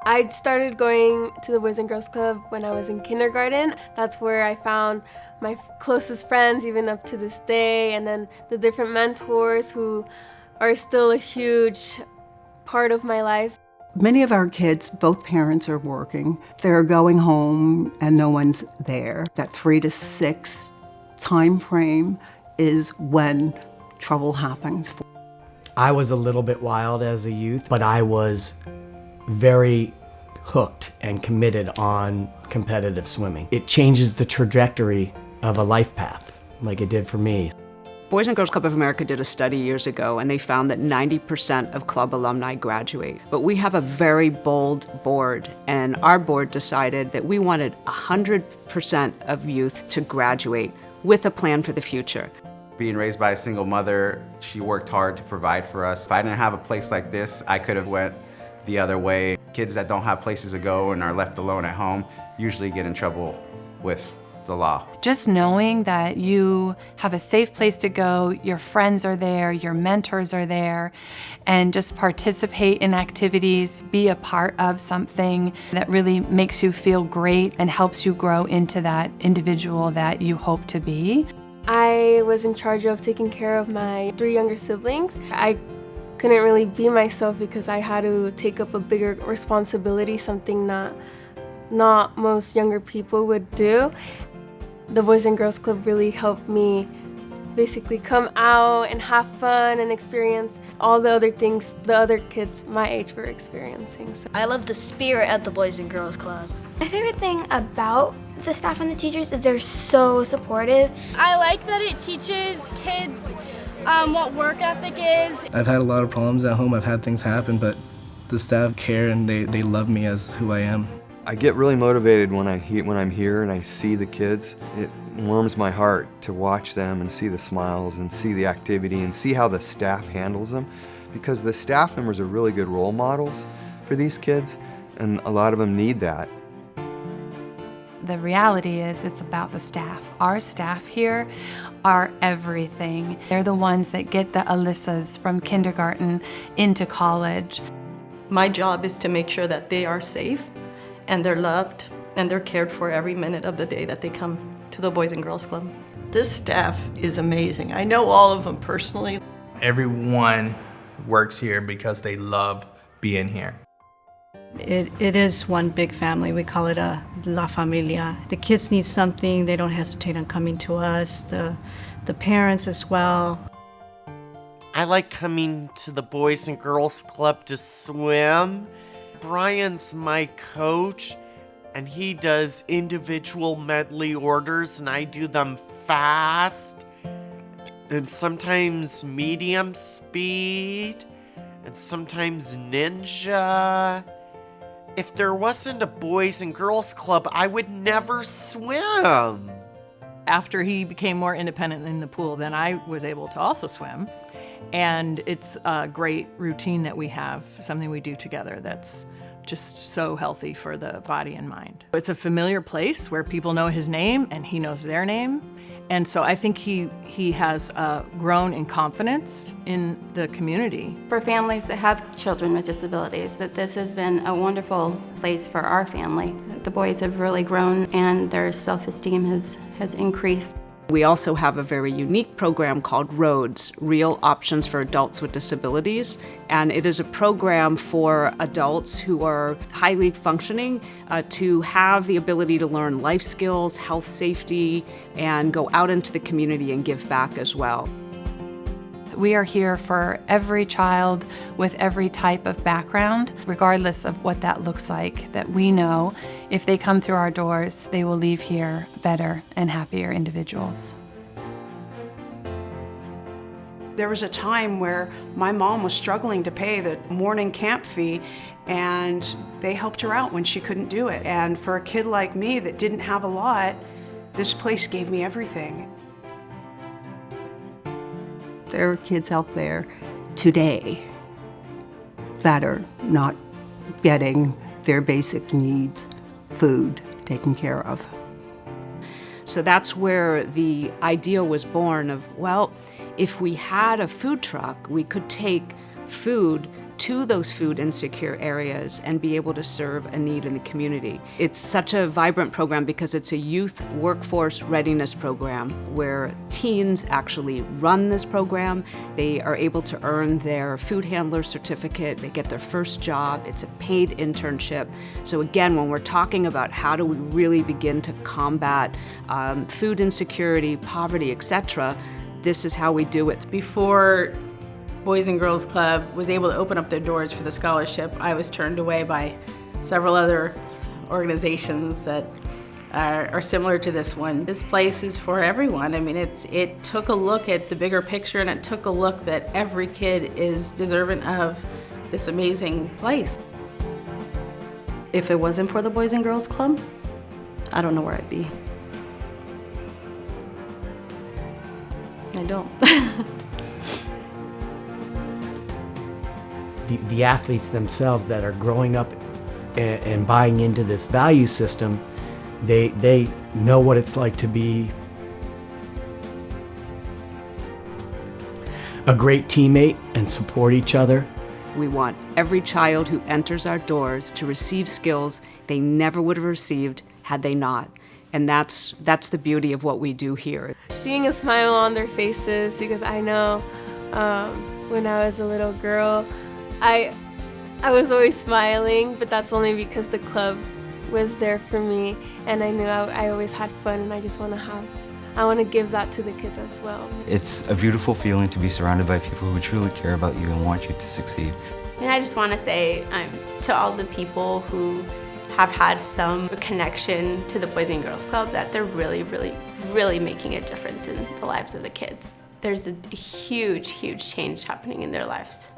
I started going to the Boys and Girls Club when I was in kindergarten. That's where I found my closest friends, even up to this day, and then the different mentors who are still a huge part of my life. Many of our kids, both parents are working. They're going home and no one's there. That 3 to 6 time frame is when trouble happens. I was a little bit wild as a youth, but I was very hooked and committed on competitive swimming. It changes the trajectory of a life path, like it did for me. Boys and Girls Club of America did a study years ago, and they found that 90% of club alumni graduate. But we have a very bold board, and our board decided that we wanted 100% of youth to graduate with a plan for the future. Being raised by a single mother, she worked hard to provide for us. If I didn't have a place like this, I could have went the other way. Kids that don't have places to go and are left alone at home usually get in trouble with the law. Just knowing that you have a safe place to go, your friends are there, your mentors are there, and just participate in activities, be a part of something that really makes you feel great and helps you grow into that individual that you hope to be. I was in charge of taking care of my 3 younger siblings. I couldn't really be myself because I had to take up a bigger responsibility, something not most younger people would do. The Boys and Girls Club really helped me basically come out and have fun and experience all the other things the other kids my age were experiencing. So I love the spirit at the Boys and Girls Club. My favorite thing about the staff and the teachers is they're so supportive. I like that it teaches kids what work ethic is. I've had a lot of problems at home. I've had things happen, but the staff care and they love me as who I am. I get really motivated when I'm here and I see the kids. It warms my heart to watch them and see the smiles and see the activity and see how the staff handles them, because the staff members are really good role models for these kids, and a lot of them need that. The reality is it's about the staff. Our staff here are everything. They're the ones that get the Alyssas from kindergarten into college. My job is to make sure that they are safe and they're loved and they're cared for every minute of the day that they come to the Boys and Girls Club. This staff is amazing. I know all of them personally. Everyone works here because they love being here. It is one big family. We call it a La Familia. The kids need something, they don't hesitate on coming to us. The parents as well. I like coming to the Boys and Girls Club to swim. Brian's my coach, and he does individual medley orders, and I do them fast, and sometimes medium speed, and sometimes ninja. If there wasn't a Boys and Girls Club, I would never swim. After he became more independent in the pool, then I was able to also swim. And it's a great routine that we have, something we do together that's just so healthy for the body and mind. It's a familiar place where people know his name and he knows their name. And so I think he has grown in confidence in the community. For families that have children with disabilities, that this has been a wonderful place for our family. The boys have really grown and their self-esteem has increased. We also have a very unique program called ROADS, Real Options for Adults with Disabilities, and it is a program for adults who are highly functioning to have the ability to learn life skills, health safety, and go out into the community and give back as well. We are here for every child with every type of background, regardless of what that looks like, that we know if they come through our doors, they will leave here better and happier individuals. There was a time where my mom was struggling to pay the morning camp fee, and they helped her out when she couldn't do it. And for a kid like me that didn't have a lot, this place gave me everything. There are kids out there today that are not getting their basic needs, food, taken care of. So that's where the idea was born of, well, if we had a food truck, we could take food to those food insecure areas and be able to serve a need in the community. It's such a vibrant program because it's a youth workforce readiness program where teens actually run this program. They are able to earn their food handler certificate, they get their first job, it's a paid internship. So again, when we're talking about how do we really begin to combat food insecurity, poverty, etc., this is how we do it. Before Boys and Girls Club was able to open up their doors for the scholarship, I was turned away by several other organizations that are similar to this one. This place is for everyone. I mean, it took a look at the bigger picture, and it took a look that every kid is deserving of this amazing place. If it wasn't for the Boys and Girls Club, I don't know where I'd be. I don't. The athletes themselves that are growing up and buying into this value system, they know what it's like to be a great teammate and support each other. We want every child who enters our doors to receive skills they never would have received had they not. And that's the beauty of what we do here. Seeing a smile on their faces, because I know when I was a little girl, I was always smiling, but that's only because the club was there for me, and I knew I always had fun, and I just want to give that to the kids as well. It's a beautiful feeling to be surrounded by people who truly care about you and want you to succeed. And I just want to say to all the people who have had some connection to the Boys and Girls Club that they're really, really, really making a difference in the lives of the kids. There's a huge, huge change happening in their lives.